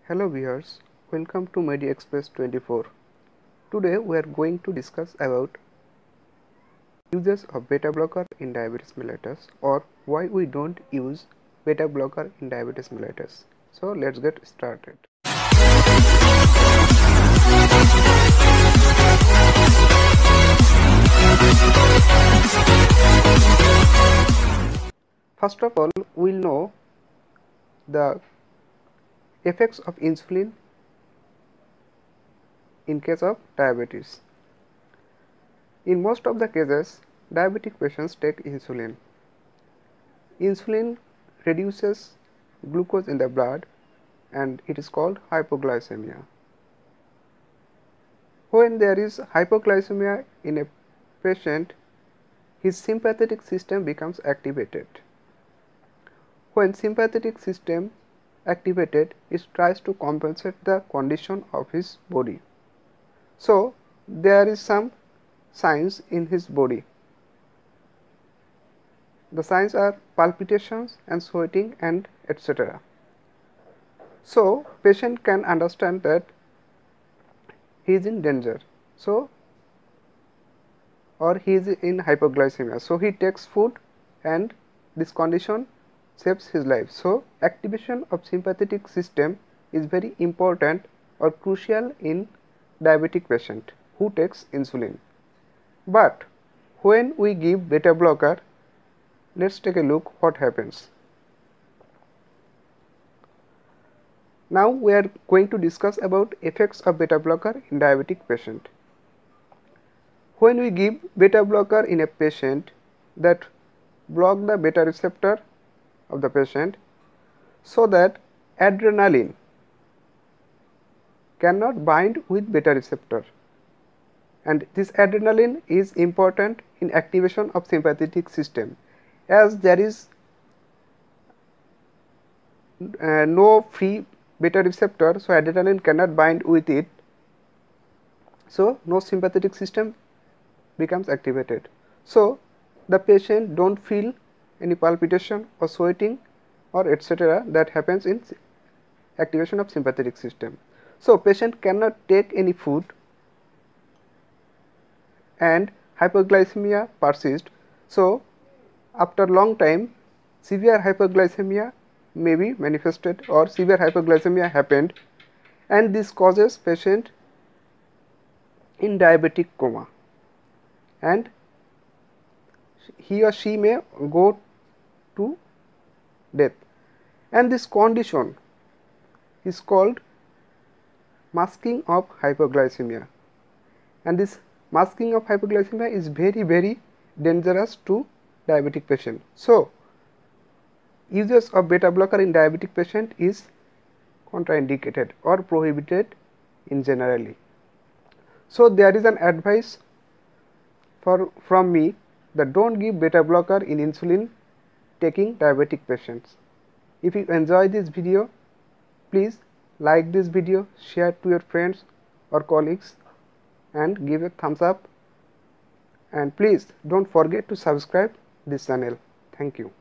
Hello viewers, welcome to MediExpress 24. Today we are going to discuss about uses of beta blocker in diabetes mellitus, or why we don't use beta blocker in diabetes mellitus. So let's get started. First of all, we'll know the effects of insulin in case of diabetes. In most of the cases, diabetic patients take insulin. Insulin reduces glucose in the blood and it is called hypoglycemia. When there is hypoglycemia in a patient, his sympathetic system becomes activated. When sympathetic system activated, it tries to compensate the condition of his body. So there is some signs in his body. The signs are palpitations and sweating and etc. So patient can understand that he is in danger, so or he is in hypoglycemia, so he takes food and this condition saves his life. So activation of sympathetic system is very important or crucial in diabetic patient who takes insulin. But when we give beta blocker, let's take a look what happens. Now we are going to discuss about effects of beta blocker in diabetic patient. When we give beta blocker in a patient that block the beta receptor of the patient, so that adrenaline cannot bind with beta receptor, and this adrenaline is important in activation of sympathetic system, as there is no free beta receptor, so adrenaline cannot bind with it, so no sympathetic system becomes activated. So the patient don't feel any palpitation or sweating or etc. that happens in activation of sympathetic system. So patient cannot take any food and hypoglycemia persists. So after long time severe hypoglycemia may be manifested or severe hypoglycemia happened, and this causes patient in diabetic coma and he or she may go to death, and this condition is called masking of hypoglycemia, and this masking of hypoglycemia is very dangerous to diabetic patient. So uses of beta blocker in diabetic patient is contraindicated or prohibited in generally. So there is an advice from me that don't give beta blocker in insulin taking diabetic patients. If you enjoy this video, please like this video, share to your friends or colleagues and give a thumbs up, and please don't forget to subscribe this channel. Thank you.